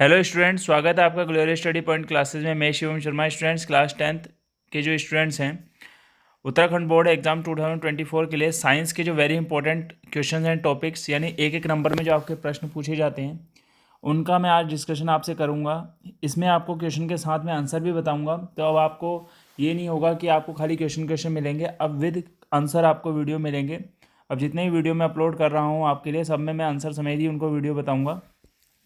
Hello students, स्वागत है आपका ग्लोरियस स्टडी पॉइंट क्लासेस में। मैं Shivam Sharma. Students, class 10th के जो स्टूडेंट्स हैं, उत्तराखंड बोर्ड एग्जाम 2024 के लिए साइंस के जो very important questions and topics, यानी एक एक नंबर में जो आपके प्रश्न पूछे जाते हैं, उनका मैं आज डिस्कशन आपसे करूंगा। इसमें आपको क्वेश्चन के साथ में आंसर भी बताऊंगा। तो अब आपको ये नहीं होगा कि आपको खाली क्वेश्चन मिलेंगे, अब विद आंसर आपको वीडियो मिलेंगे। अब जितने भी वीडियो मैं अपलोड कर रहा हूँ आपके लिए, सब में मैं आंसर समेत ही उनको वीडियो बताऊंगा,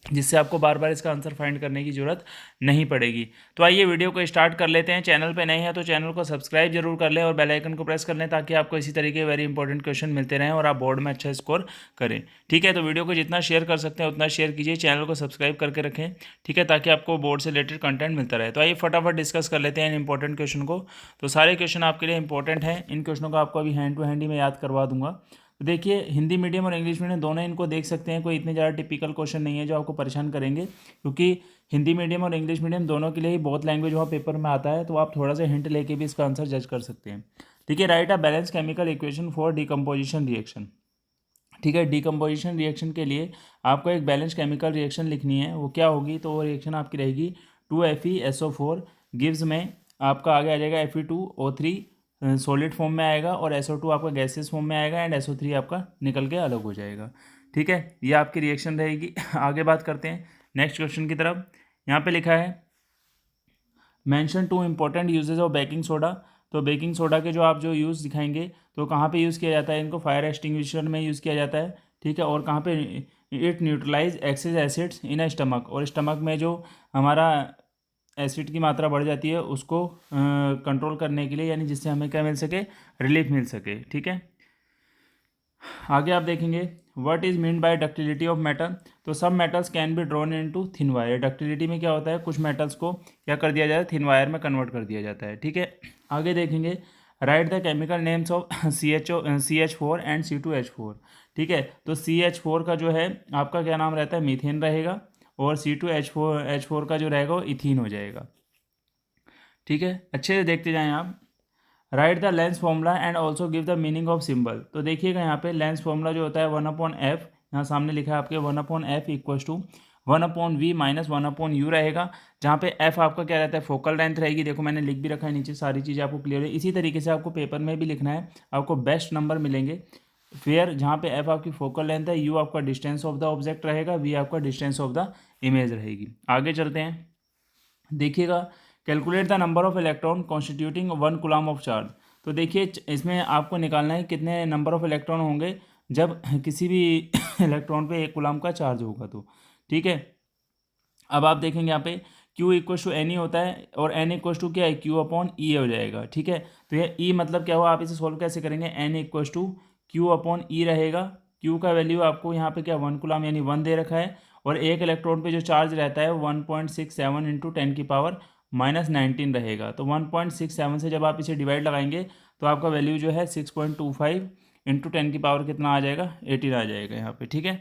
जिससे आपको बार बार इसका आंसर फाइंड करने की ज़रूरत नहीं पड़ेगी। तो आइए वीडियो को स्टार्ट कर लेते हैं। चैनल पे नए हैं तो चैनल को सब्सक्राइब जरूर कर लें और बेल आइकन को प्रेस कर लें, ताकि आपको इसी तरीके के वेरी इंपॉर्टेंट क्वेश्चन मिलते रहें और आप बोर्ड में अच्छा स्कोर करें। ठीक है, तो वीडियो को जितना शेयर कर सकते हैं उतना शेयर कीजिए, चैनल को सब्सक्राइब करके रखें। ठीक है, ताकि आपको बोर्ड से रिलेटेड कंटेंट मिलता रहे। तो आइए फटाफट डिस्कस कर लेते हैं इन इंपॉर्टेंट क्वेश्चन को। तो सारे क्वेश्चन आपके लिए इंपॉर्टेंट हैं। इन क्वेश्चनों को आपको अभी हैंड टू हैंड ही मैं याद करवा दूंगा। तो देखिए, हिंदी मीडियम और इंग्लिश मीडियम दोनों इनको देख सकते हैं। कोई इतने ज़्यादा टिपिकल क्वेश्चन नहीं है जो आपको परेशान करेंगे, क्योंकि हिंदी मीडियम और इंग्लिश मीडियम दोनों के लिए ही बहुत लैंग्वेज वहाँ पेपर में आता है। तो आप थोड़ा सा हिंट लेके भी इसका आंसर जज कर सकते हैं। ठीक है, right a balance chemical equation for decomposition reaction. ठीक है, डिकम्पोजिशन रिएक्शन के लिए आपको एक बैलेंस केमिकल रिएक्शन लिखनी है। वो क्या होगी? तो वो रिएक्शन आपकी रहेगी 2FeSO4 गिव्स में आपका आगे आ जाएगा Fe2O3 सॉलिड फॉर्म में आएगा, और SO2 आपका गैसेस फॉर्म में आएगा, एंड SO3 आपका निकल के अलग हो जाएगा। ठीक है, ये आपकी रिएक्शन रहेगी। आगे बात करते हैं नेक्स्ट क्वेश्चन की तरफ। यहाँ पे लिखा है mention two important uses of baking soda. तो बेकिंग सोडा के जो आप जो यूज़ दिखाएंगे, तो कहाँ पे यूज़ किया जाता है? इनको फायर एक्सटिंग्विशर में यूज़ किया जाता है। ठीक है, और कहाँ पे? It neutralize excess acids in a stomach, और स्टमक में जो हमारा एसिड की मात्रा बढ़ जाती है उसको कंट्रोल करने के लिए, यानी जिससे हमें क्या मिल सके? रिलीफ मिल सके। ठीक है, आगे आप देखेंगे what is mean by ductility of metal. तो सब metals can be drawn into thin wire. Ductility में क्या होता है? कुछ मेटल्स को क्या कर दिया जाता है? थिन वायर में कन्वर्ट कर दिया जाता है। ठीक है, आगे देखेंगे right the chemical names of CH4 and C2H4। ठीक है, तो CH4 का जो है आपका क्या नाम रहता है? मीथेन रहेगा, और C2H4 का जो रहेगा वो इथीन हो जाएगा। ठीक है, अच्छे से देखते जाएं आप। Right the lens formula and also give the meaning of symbol. तो देखिएगा यहाँ पे लेंस फॉर्मूला जो होता है 1/f, यहाँ सामने लिखा है आपके 1/f equal to 1/v minus 1/u रहेगा, जहाँ पे f आपका क्या रहता है? फोकल लेंथ रहेगी। देखो मैंने लिख भी रखा है नीचे, सारी चीज़ें आपको क्लियर है। इसी तरीके से आपको पेपर में भी लिखना है, आपको बेस्ट नंबर मिलेंगे फेयर, जहाँ पे f आपकी फोकल लेंथ है, u आपका डिस्टेंस ऑफ द ऑब्जेक्ट रहेगा, v आपका डिस्टेंस ऑफ द इमेज रहेगी। आगे चलते हैं, देखिएगा calculate the number of electron constituting 1 coulomb of charge. तो देखिए इसमें आपको निकालना है कितने नंबर ऑफ इलेक्ट्रॉन होंगे जब किसी भी इलेक्ट्रॉन पे 1 कूलम का चार्ज होगा। तो ठीक है, अब आप देखेंगे यहाँ पे Q equal to N E होता है, और N इक्वल टू क्या है? Q/E हो जाएगा। ठीक है, तो ये E मतलब क्या हुआ? आप इसे सोल्व कैसे करेंगे? N इक्वल टू Q/E रहेगा। Q का वैल्यू आपको यहाँ पे क्या 1 कूलम यानी 1 दे रखा है, और एक इलेक्ट्रॉन पे जो चार्ज रहता है 1.67 इंटू 10⁻⁻19 रहेगा। तो 1.67 से जब आप इसे डिवाइड लगाएंगे तो आपका वैल्यू जो है 6.25 इंटू 10 कितना आ जाएगा? 18 आ जाएगा यहाँ पे। ठीक है,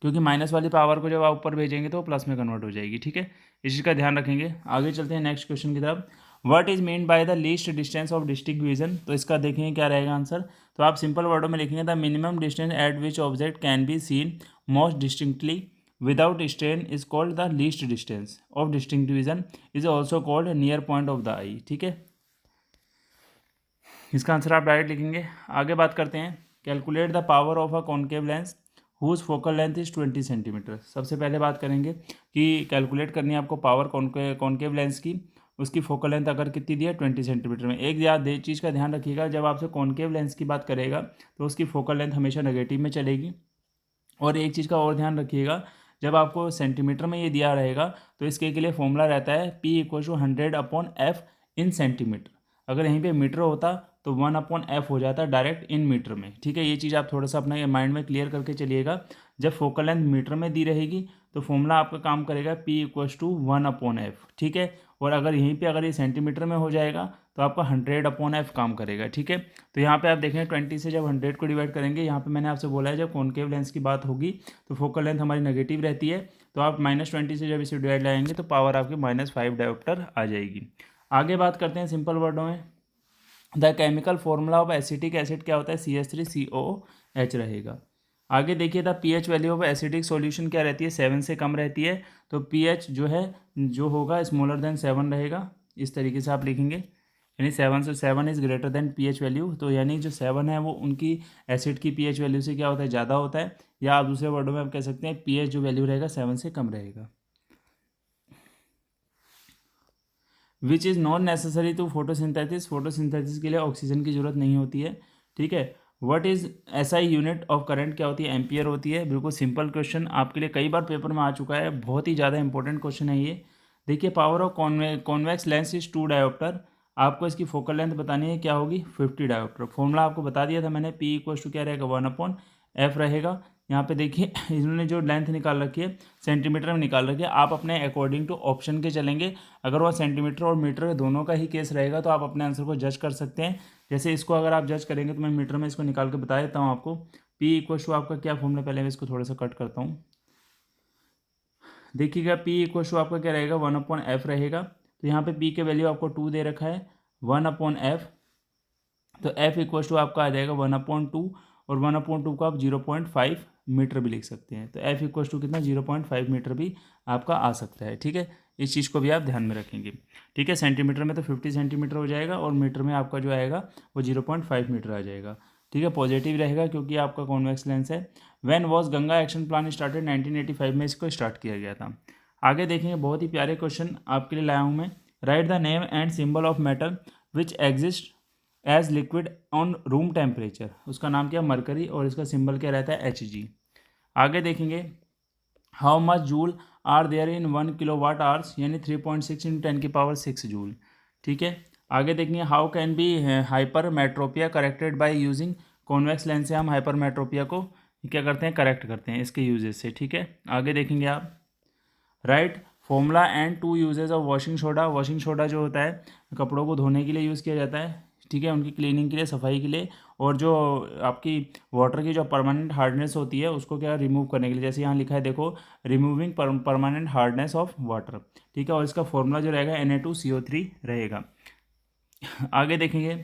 क्योंकि माइनस वाली पावर को जब आप ऊपर भेजेंगे तो वो प्लस में कन्वर्ट हो जाएगी। ठीक है, इस चीज़ का ध्यान रखेंगे। आगे चलते हैं नेक्स्ट क्वेश्चन की तरफ। What is mean by the least distance of distinct vision. तो इसका देखेंगे क्या रहेगा आंसर। तो आप सिंपल वर्डों में लिखेंगे the minimum distance at which object can be seen most distinctly without strain is called the least distance of distinct vision, is also called near point of the eye. ठीक है, इसका answer आप direct लिखेंगे। आगे बात करते हैं, calculate the power of a concave lens whose focal length is 20 centimetre. सबसे पहले बात करेंगे कि कैलकुलेट करनी है आपको पावर कॉनकेव लेंस की। उसकी फोकल लेंथ अगर कितनी दी है? 20 सेंटीमीटर में। एक चीज़ का ध्यान रखिएगा, जब आपसे कॉनकेव लेंस की बात करेगा तो उसकी फोकल लेंथ हमेशा नेगेटिव में चलेगी। और एक चीज़ का और ध्यान रखिएगा, जब आपको सेंटीमीटर में ये दिया रहेगा तो इसके लिए फॉर्मूला रहता है P = 100/f इन सेंटीमीटर। अगर यहीं पे मीटर होता तो 1/f हो जाता डायरेक्ट इन मीटर में। ठीक है, ये चीज़ आप थोड़ा सा अपना माइंड में क्लियर करके चलिएगा। जब फोकल लेंथ मीटर में दी रहेगी तो फॉर्मूला आपका काम करेगा P = 1/f। ठीक है, और अगर यहीं पे अगर ये सेंटीमीटर में हो जाएगा तो आपका 100/f काम करेगा। ठीक है, तो यहाँ पे आप देखें 20 से जब 100 को डिवाइड करेंगे, यहाँ पे मैंने आपसे बोला है जब कॉनकेव लेंस की बात होगी तो फोकल लेंथ हमारी नेगेटिव रहती है, तो आप -20 से जब इसे डिवाइड लगाएंगे तो पावर आपकी -5 डायोप्टर आ जाएगी। आगे बात करते हैं सिंपल वर्डों में, the chemical formula of acetic acid क्या होता है? CH3COOH रहेगा। आगे देखिए the pH value of acidic solution क्या रहती है, 7 से कम रहती है, तो पीएच जो है जो होगा स्मॉलर देन 7 रहेगा। इस तरीके से आप लिखेंगे, यानी 7 से 7 is greater than pH value, तो यानी जो 7 है वो उनकी एसिड की पीएच वैल्यू से क्या होता है, ज़्यादा होता है, या आप दूसरे वर्डों में आप कह सकते हैं पीएच जो वैल्यू रहेगा 7 से कम रहेगा। Which is not necessary to photosynthesis, photosynthesis के लिए ऑक्सीजन की जरूरत नहीं होती है, ठीक है। What is SI unit of current क्या होती है, एम्पियर होती है। बिल्कुल सिंपल क्वेश्चन, आपके लिए कई बार पेपर में आ चुका है, बहुत ही ज़्यादा इंपॉर्टेंट क्वेश्चन है ये। देखिए power of convex lens is 2 dioptre, आपको इसकी फोकल लेंथ बतानी है, क्या होगी 50 डायोप्टर। फॉर्मूला आपको बता दिया था मैंने, पी इक्वल टू क्या रहेगा 1/f रहेगा। यहाँ पे देखिए इन्होंने जो लेंथ निकाल रखी है सेंटीमीटर में निकाल रखी है, आप अपने अकॉर्डिंग टू ऑप्शन के चलेंगे। अगर वह सेंटीमीटर और मीटर दोनों का ही केस रहेगा तो आप अपने आंसर को जज कर सकते हैं। जैसे इसको अगर आप जज करेंगे तो मैं मीटर में इसको निकाल के बता देता हूँ आपको। पी इक्वल टू आपका क्या फॉर्मूला, पहले मैं इसको थोड़ा सा कट करता हूँ। देखिएगा पी इक्वल टू आपका क्या रहेगा 1/f रहेगा, तो यहाँ पे पी के वैल्यू आपको 2 दे रखा है, 1/f, तो f इक्वल टू आपका आ जाएगा 1/2, और 1/2 को आप 0.5 मीटर भी लिख सकते हैं, तो f इक्वल टू कितना 0.5 मीटर भी आपका आ सकता है, ठीक है। इस चीज़ को भी आप ध्यान में रखेंगे, ठीक है। सेंटीमीटर में तो 50 सेंटीमीटर हो जाएगा, और मीटर में आपका जो आएगा वो 0.5 मीटर आ जाएगा, ठीक है। पॉजिटिव रहेगा क्योंकि आपका कॉन्वेक्स लेंस है। When was Ganga action plan started, 1985 में इसको स्टार्ट किया गया था। आगे देखेंगे, बहुत ही प्यारे क्वेश्चन आपके लिए लाया हूँ मैं। Write the name and symbol of metal which exist as liquid on room temperature, उसका नाम क्या, मरकरी, और इसका सिंबल क्या रहता है Hg। आगे देखेंगे, how much joule are there in 1 kilowatt hours, यानी 3.6 × 10⁻6 जूल, ठीक है। आगे देखेंगे, how can be hypermetropia corrected by using, convex lens से हम हाइपरमेट्रोपिया को क्या करते हैं, करेक्ट करते हैं इसके यूजेस से, ठीक है। आगे देखेंगे आप, write formula and 2 uses of washing soda, washing soda जो होता है कपड़ों को धोने के लिए यूज़ किया जाता है, ठीक है, उनकी क्लीनिंग के लिए, सफाई के लिए, और जो आपकी वाटर की जो परमानेंट हार्डनेस होती है उसको क्या रिमूव करने के लिए, जैसे यहाँ लिखा है देखो, removing permanent hardness of water, ठीक है। और इसका फॉर्मूला जो रहेगा Na2CO3 रहेगा। आगे देखेंगे,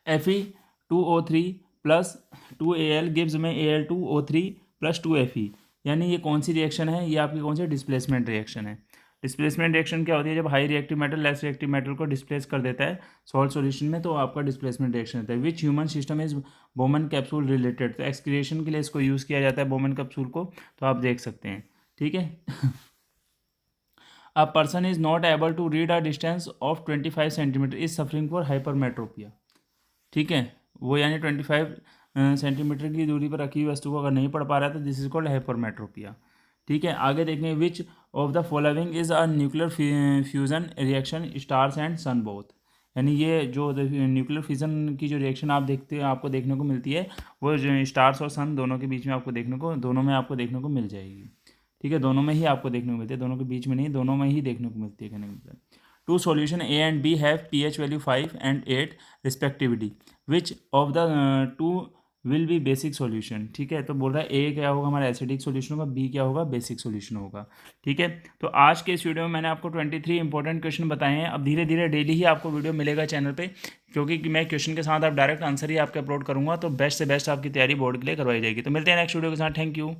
Fe2O3 प्लस 2Al गिव्स में Al2O3 प्लस 2Fe, यानी ये कौन सी रिएक्शन है, ये आपकी कौन सी डिस्प्लेसमेंट रिएक्शन है। डिस्प्लेसमेंट रिएक्शन क्या होती है, जब high reactive metal less reactive metal को डिस्प्लेस कर देता है सॉल्ट सॉल्यूशन में, तो आपका डिस्प्लेसमेंट रिएक्शन होता है। Which human system is Bowman capsule related, तो एक्सक्रिएशन के लिए इसको यूज़ किया जाता है बोमन कैप्सूल को, तो आप देख सकते हैं, ठीक है। A person is not able to read a distance of 25 centimetre is suffering for hypermetropia, ठीक है। वो यानी 25 सेंटीमीटर की दूरी पर रखी हुई वस्तु को अगर नहीं पढ़ पा रहा है तो दिस इज कॉल्ड हाइपरमेट्रोपिया, ठीक है। आगे देखेंगे, which of the following is a nuclear fusion reaction stars and sun both, यानी ये जो न्यूक्लियर फ्यूजन की जो रिएक्शन आप देखते हैं आपको देखने को मिलती है वो स्टार्स और सन दोनों के बीच में आपको दोनों में आपको देखने को मिल जाएगी, ठीक है। दोनों में ही आपको देखने को मिलती है, दोनों के बीच में नहीं, दोनों में ही देखने को मिलती है, कहने का मतलब। Two solution A and B have pH value 5 and 8 respectively. Which of the two will be basic solution, ठीक है। तो बोल रहा है A क्या होगा हमारा एसिडिक सॉल्यूशन होगा, B क्या होगा बेसिक सॉल्यूशन होगा, ठीक है। तो आज के इस वीडियो में मैंने आपको 23 इंपॉर्टेंट क्वेश्चन बताए हैं। अब धीरे धीरे डेली ही आपको वीडियो मिलेगा चैनल पे, क्योंकि मैं क्वेश्चन के साथ आप डायरेक्ट आंसर ही आपके अपलोड करूँगा, तो बेस्ट से बेस्ट आपकी तैयारी बोर्ड के लिए करवाई जाएगी। तो मिलते हैं नेक्स्ट वीडियो के साथ, थैंक यू।